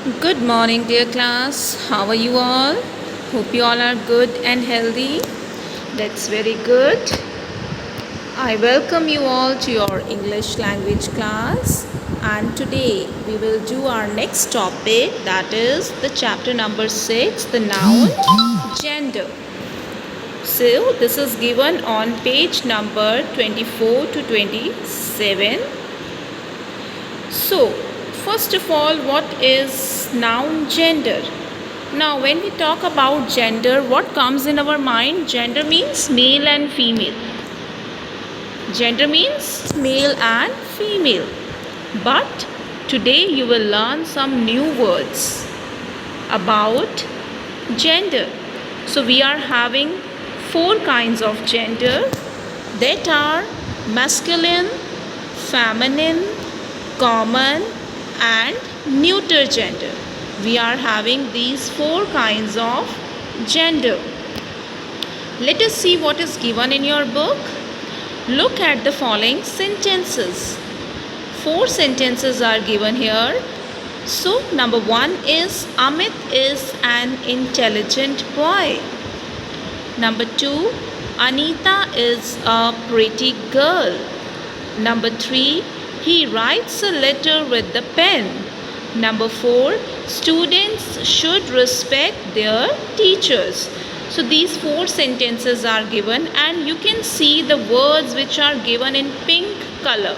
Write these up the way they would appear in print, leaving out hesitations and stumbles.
Good morning, dear class. How are you all? Hope you all are good and healthy. That's very good. I welcome you all to your English language class. And today we will do our next topic, that is the chapter number 6, the noun gender. So, this is given on page number 24 to 27. So, first of all, what is noun gender? Now, when we talk about gender, what comes in our mind? Gender means male and female. Gender means male and female. But today you will learn some new words about gender. So, we are having 4 kinds of gender that are masculine, feminine, common and neuter gender. We are having these 4 kinds of gender. Let us see what is given in your book. Look at the following sentences. 4 sentences are given here. So, number 1 is Amit is an intelligent boy. Number 2, Anita is a pretty girl. Number 3, he writes a letter with the pen. Number 4, students should respect their teachers. So these 4 sentences are given and you can see the words which are given in pink color.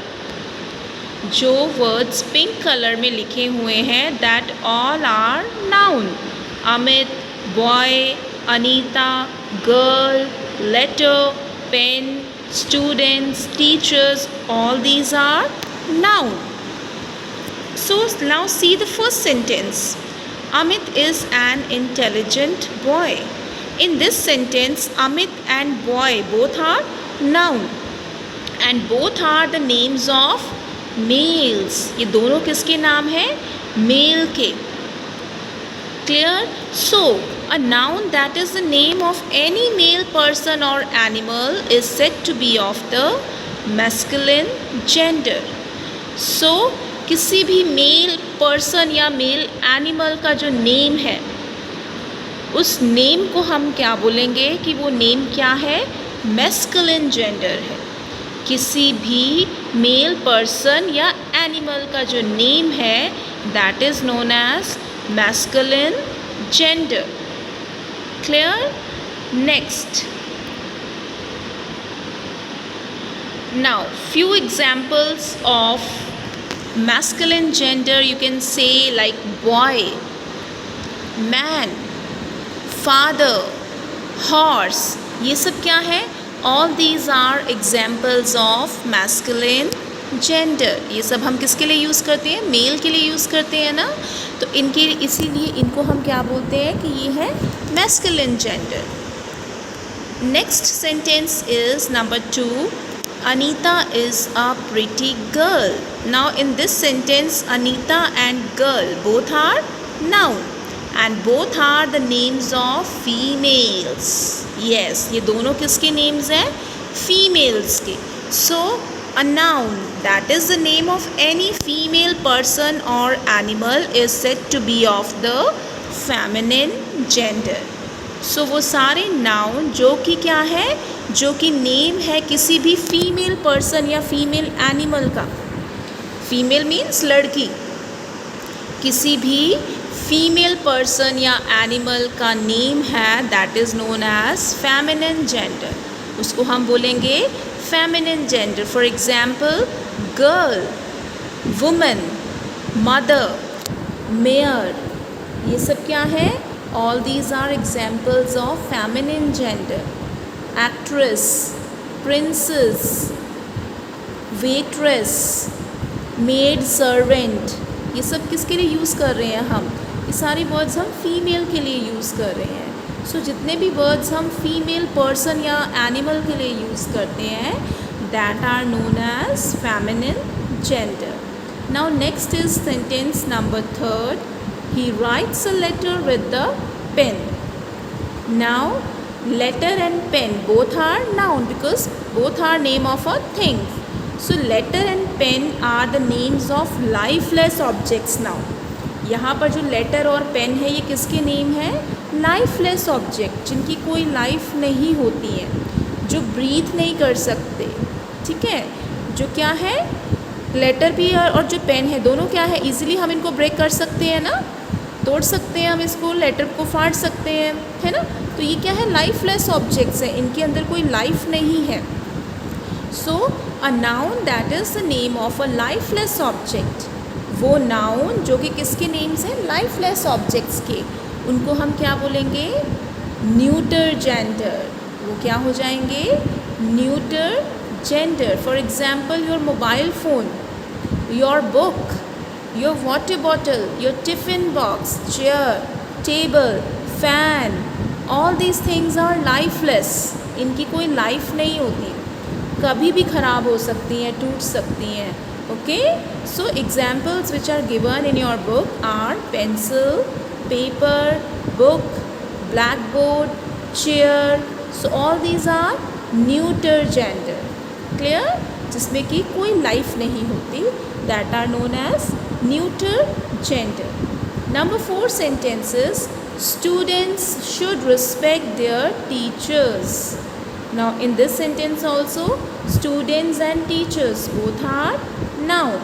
जो words pink color में लिखे हुए हैं, that all are noun. Amit, boy, Anita, girl, letter, pen, students, teachers, all these are noun. So now see the first sentence. Amit is an intelligent boy. In this sentence, Amit and boy both are noun and both are the names of males. ये दोनों किसके नाम हैं? Male के. Clear? So, a noun that is the name of any male person or animal is said to be of the masculine gender. So, किसी भी male person या mail animal का जो नेम है, उस नेम को हम क्या बोलेंगे कि वो नेम क्या है? मैस्कुलिन जेंडर है. किसी भी मेल पर्सन या एनिमल का जो नेम है, that is known as masculine gender. Clear? Next. Now, few examples of masculine gender you can say like boy, man, father, horse. ये सब क्या है? All these are examples of masculine gender. ये सब हम किसके लिए यूज़ करते हैं? मेल के लिए यूज़ करते हैं ना. तो इनके इसीलिए इनको हम क्या बोलते हैं कि ये है masculine gender. Next sentence is number 2. Anita is a pretty girl. Now in this sentence, Anita and girl both are noun and both are the names of females. Yes, ये दोनों किसके names हैं? Females के. So a noun that is the name of any female person or animal is said to be of the feminine gender. So वो सारे noun जो कि क्या है? जो कि नेम है किसी भी फीमेल पर्सन या फीमेल एनिमल का. फीमेल मीन्स लड़की. किसी भी फीमेल पर्सन या एनिमल का नेम है, that is known as feminine gender. उसको हम बोलेंगे feminine gender. For example girl, woman, mother, mayor. ये सब क्या है? All these are examples of feminine gender. Actress, princess, waitress, maid servant. ये सब किसके लिए यूज़ कर रहे हैं हम? ये सारे वर्ड्स हम फीमेल के लिए यूज़ कर रहे हैं. सो जितने भी वर्ड्स हम फीमेल पर्सन या एनिमल के लिए यूज़ करते हैं, that are known as feminine gender. Now next is sentence number 3. He writes a letter with the pen. Now letter and pen both are noun because both are name of a thing. So letter and pen are the names of lifeless objects now. यहाँ पर जो letter और pen है ये किसके name है? Lifeless object, जिनकी कोई लाइफ नहीं होती है, जो ब्रीथ नहीं कर सकते, ठीक है। जो क्या है, लेटर भी और जो पेन है दोनों क्या है, इजीली हम इनको ब्रेक कर सकते हैं ना, तोड़ सकते हैं हम इसको, लेटर को फाड़ सकते हैं, है ना। तो ये क्या है, लाइफलेस ऑब्जेक्ट्स है, इनके अंदर कोई लाइफ नहीं है। So a noun that is the name of a lifeless object, वो नाउन जो कि किसके नेम्स हैं, लाइफलेस ऑब्जेक्ट्स के, उनको हम क्या बोलेंगे, न्यूटर जेंडर। वो क्या हो जाएंगे, neuter gender. For example your mobile phone, your book, your water bottle, your tiffin box, chair, table, fan, all these things are lifeless. इनकी कोई लाइफ नहीं होती, कभी भी ख़राब हो सकती हैं, टूट सकती हैं। Okay, so examples which are given in your book are pencil, paper, book, black board, chair. So all these are neuter gender, clear, जिसमें कि कोई लाइफ नहीं होती, that are known as neuter gender. Number 4 sentence is students should respect their teachers. Now in this sentence also students and teachers both are noun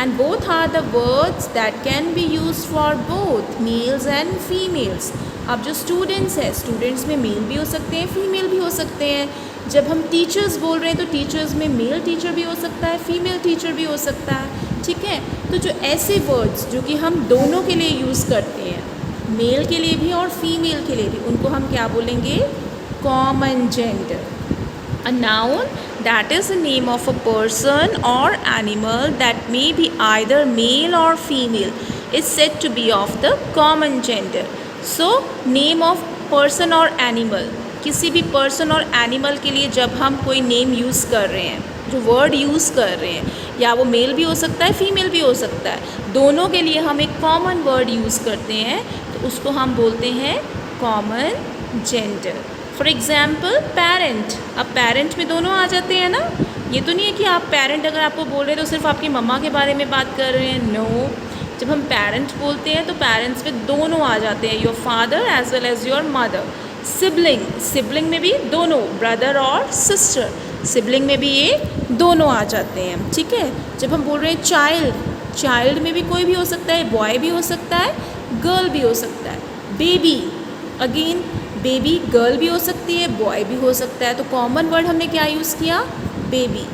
and both are the words that can be used for both males and females. अब जो students है, students में mail भी हो सकते हैं, female भी हो सकते हैं। जब हम टीचर्स बोल रहे हैं तो टीचर्स में मेल टीचर भी हो सकता है, फीमेल टीचर भी हो सकता है, ठीक है। तो जो ऐसे वर्ड्स जो कि हम दोनों के लिए यूज़ करते हैं, मेल के लिए भी और फीमेल के लिए भी, उनको हम क्या बोलेंगे, common gender. A noun that is the name of a person और animal that may be either male और female is said to be of the common gender. So name of person और एनिमल, किसी भी person और animal के लिए जब हम कोई नेम यूज़ कर रहे हैं, जो वर्ड यूज़ कर रहे हैं, या वो मेल भी हो सकता है, फीमेल भी हो सकता है, दोनों के लिए हम एक कॉमन वर्ड यूज़ करते हैं, तो उसको हम बोलते हैं common gender. For example parent, अब पेरेंट में दोनों आ जाते हैं ना, ये तो नहीं है कि आप पेरेंट अगर आपको बोल रहे हैं तो सिर्फ आपकी मम्मा के बारे में बात कर रहे हैं, नो। जब हम पेरेंट बोलते हैं तो पेरेंट्स में दोनों आ जाते हैं, your father as well as your mother. Sibling, sibling में भी दोनों, ब्रदर और सिस्टर, सिबलिंग में भी ये दोनों आ जाते हैं, ठीक है। जब हम बोल रहे हैं चाइल्ड, चाइल्ड में भी कोई भी हो सकता है, बॉय भी हो सकता है, गर्ल भी हो सकता है। बेबी, अगेन बेबी गर्ल भी हो सकती है, बॉय भी हो सकता है, तो कॉमन वर्ड हमने क्या यूज़ किया, baby.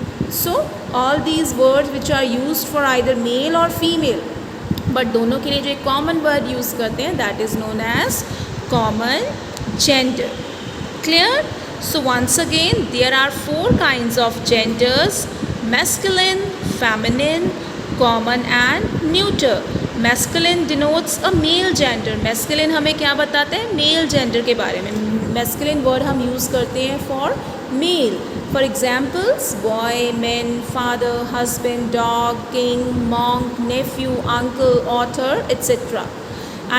So all these words which are used for either male और फीमेल, बट दोनों के लिए जो एक कॉमन वर्ड यूज़ करते हैं that is known as common gender. Clear? So once again there are 4 kinds of genders: masculine, feminine, common and neuter. Masculine denotes a male gender. Masculine हमें क्या बताते हैं, male gender के बारे में। Masculine word हम use करते हैं for male. For examples boy, man, father, husband, dog, king, monk, nephew, uncle, author, etc.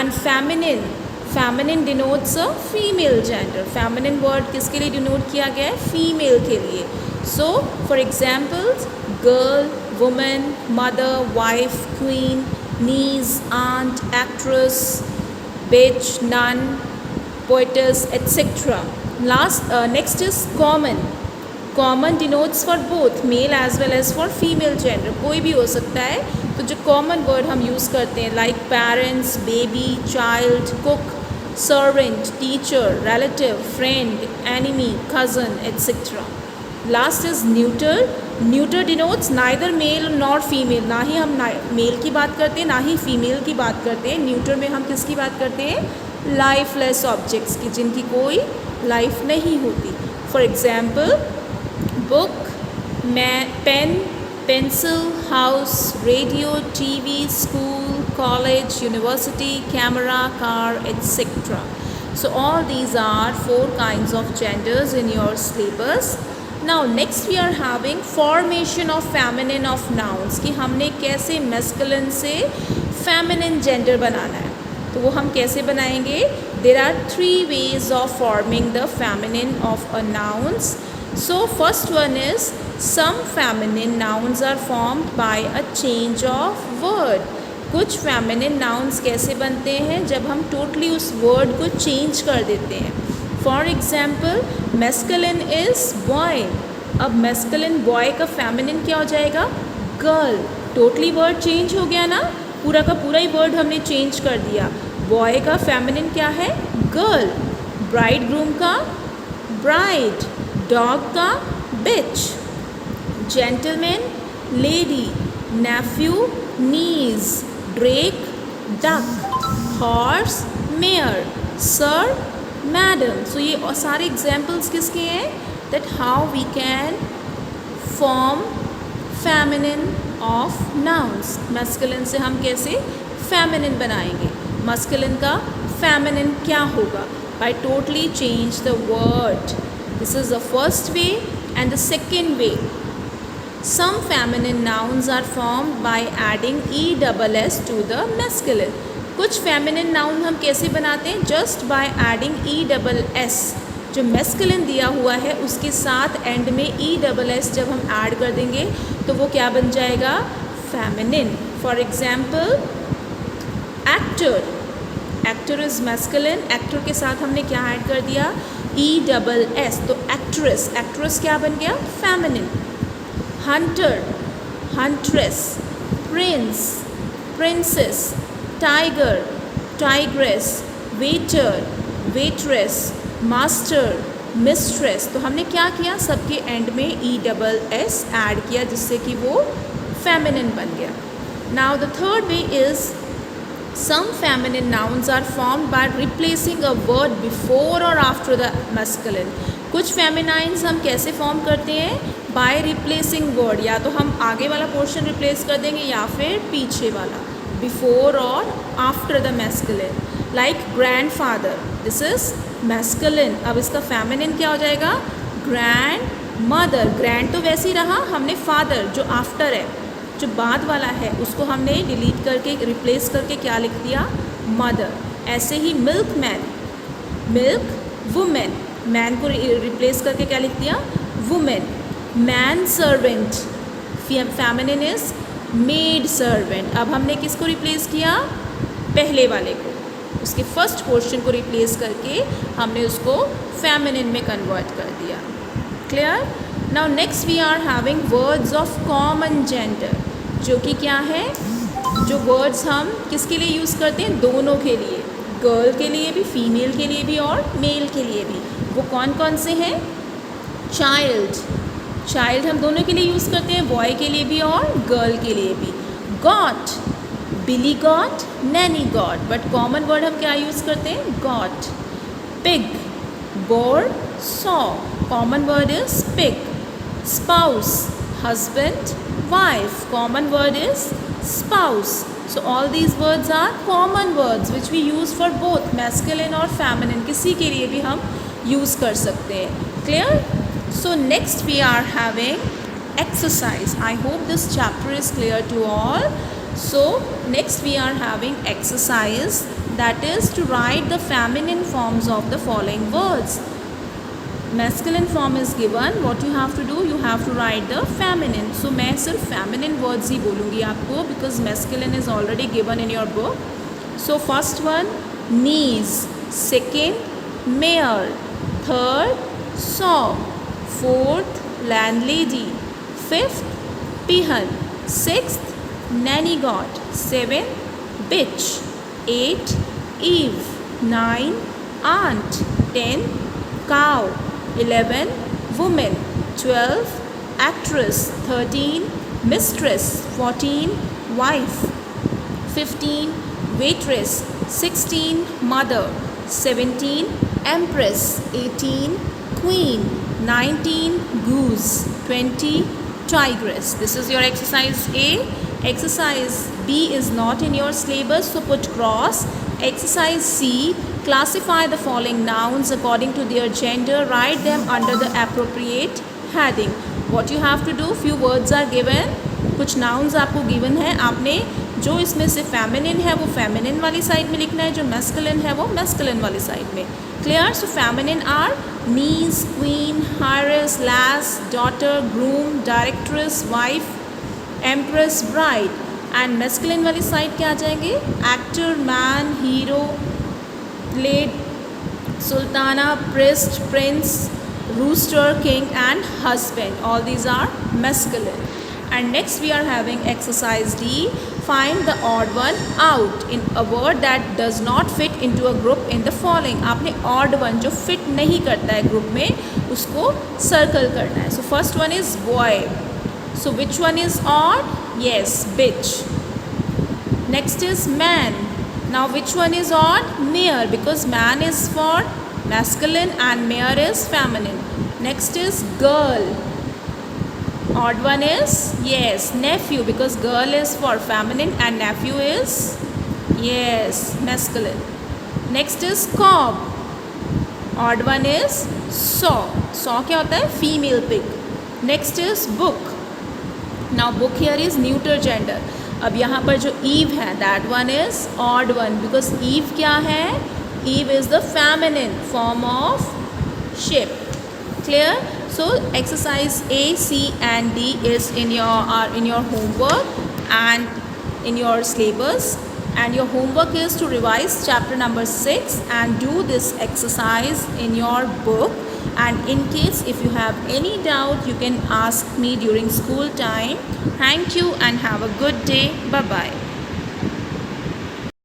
And feminine, feminine denotes a female gender. Feminine word किसके लिए डिनोट किया गया है, फीमेल के लिए। So for examples girl, women, mother, wife, queen, niece, aunt, actress, bitch, nun, poetess, etcetera. Last next is common. Common denotes for both male as well as for female gender, कोई भी हो सकता है। तो जो common word हम use करते हैं like parents, baby, child, cook, servant, teacher, relative, friend, enemy, cousin, etc. Last is neuter. Neuter denotes neither male nor female. ना ही हम मेल की बात करते हैं ना ही फीमेल की बात करते हैं। न्यूटर में हम किसकी बात करते हैं, लाइफलेस ऑब्जेक्ट्स की, जिनकी कोई लाइफ नहीं होती। For example book, pen, pencil, house, radio, TV, school, college, university, camera, car, etc. So all these are 4 kinds of genders in your syllabus. Now next we are having formation of feminine of nouns, कि हमने कैसे masculine से feminine gender बनाना है। तो वो हम कैसे बनाएंगे, there are 3 ways of forming the feminine of a nouns. So first one is some feminine nouns are formed by a change of word. कुछ फेमिनिन नाउन्स कैसे बनते हैं, जब हम टोटली उस वर्ड को चेंज कर देते हैं. For example masculine is boy. अब मैस्कुलिन बॉय का फेमिनिन क्या हो जाएगा, गर्ल. टोटली वर्ड चेंज हो गया ना, पूरा का पूरा ही वर्ड हमने चेंज कर दिया. बॉय का फेमिनिन क्या है, गर्ल. ब्राइड ग्रूम का ब्राइड. डॉग का bitch. Gentleman lady. Nephew niece. Drake duck. Horse mare. Sir madam. So ये सारे एग्जाम्पल्स किसके हैं, that how we can form feminine of nouns. Masculine से हम कैसे फेमिनिन बनाएंगे. मस्कुलिन का फेमिनिन क्या होगा, by totally change the word. This is the first way. And the second way, some feminine nouns are formed by adding ESS to the masculine. कुछ feminine noun हम कैसे बनाते हैं, just by adding ESS. जो masculine दिया हुआ है उसके साथ end में ESS जब हम add कर देंगे तो वो क्या बन जाएगा, feminine. For example actor. Actor is masculine. actor के साथ हमने क्या add कर दिया, ESS. तो actress. actress क्या बन गया, feminine. hunter, huntress, prince, princess, tiger, tigress, waiter, waitress, master, mistress. तो हमने क्या किया, सबके एंड में ESS ऐड किया जिससे कि वो फेमिनिन बन गया. Now the third way is some feminine nouns are formed by replacing a word before or after the masculine. कुछ फेमिनाइंस हम कैसे फॉर्म करते हैं, बाय रिप्लेसिंग वर्ड. या तो हम आगे वाला पोर्शन रिप्लेस कर देंगे या फिर पीछे वाला, बिफोर और after the masculine. Like grand father, this is masculine. अब इसका फेमिनिन क्या हो जाएगा, ग्रैंड मदर. ग्रैंड तो वैसे ही रहा, हमने फादर जो आफ्टर है, जो बाद वाला है, उसको हमने डिलीट करके रिप्लेस करके क्या लिख दिया, मदर. ऐसे ही milk man, milk women. Man को रिप्लेस करके क्या लिख दिया, women. Man servant, feminine is maid servant. अब हमने किसको रिप्लेस किया, पहले वाले को, उसके फर्स्ट पोर्शन को रिप्लेस करके हमने उसको फेमिनिन में कन्वर्ट कर दिया. Clear. Now next we are having words of common gender, जो कि क्या है, जो वर्ड्स हम किसके लिए यूज़ करते हैं, दोनों के लिए, गर्ल के लिए भी, फीमेल के लिए भी और मेल के लिए भी. वो कौन कौन से हैं, चाइल्ड. चाइल्ड हम दोनों के लिए यूज़ करते हैं, बॉय के लिए भी और गर्ल के लिए भी. Goat, billy goat, nanny goat. But common word हम क्या यूज़ करते हैं, goat. Pig, boar, sow. Common word is pig. Spouse, husband, wife. Common word is spouse. So all these words are common words which we use for both masculine और feminine. किसी के लिए भी हम use कर सकते हैं. Clear? So next we are having exercise. I hope this chapter is clear to all. So next we are having exercise, that is to write the feminine forms of the following words. Masculine form is given. What you have to do, you have to write the feminine. So मैं सिर्फ feminine words ही बोलूँगी आपको, because masculine is already given in your book. So first one, knees. Second, mare. Third, saw. Fourth, landlady. Fifth, peon. Sixth, nanny god. Seventh, bitch. 8, Eve. 9, aunt. 10, cow. 11, woman. 12, actress. 13, mistress. 14, wife. 15, waitress. 16, mother. 17, empress. 18, queen. 19, goose. 20, tigress. This is your exercise A. Exercise B is not in your syllabus, so put cross. Exercise C, classify the following nouns according to their gender. Write them under the appropriate heading. What you have to do, few words are given. कुछ nouns आपको given है, आपने जो इसमें से feminine है वो feminine वाली साइड में लिखना है, जो masculine है वो masculine वाली साइड में. Clear? So feminine are niece, queen, heiress, lass, daughter, groom, directress, wife, empress, bride. And masculine वाली साइड क्या आ जाएंगे? Actor, man, hero, lad, sultana, priest, prince, rooster, king and husband. All these are masculine. And next we are having exercise D. Find the odd one out in a word that does not fit into a group in the following. आपने odd one जो fit नहीं करता है group में उसको circle करना है. So first one is boy. So which one is odd? Yes, bitch. Next is man. Now which one is odd? Mare, because man is for masculine and mare is feminine. Next is girl. Odd one is, yes, nephew, because girl is for feminine and nephew is, yes, masculine. Next is cob. Odd one is saw. Saw क्या होता है? Female pig. Next is book. Now book here is neuter gender. अब यहाँ पर जो eve है that one is odd one because eve क्या है? Eve is the feminine form of ship. Clear? So exercise A, C and D is in your homework and in your syllabus, and your homework is to revise chapter number 6 and do this exercise in your book. And in case if you have any doubt, you can ask me during school time. Thank you and have a good day. Bye bye.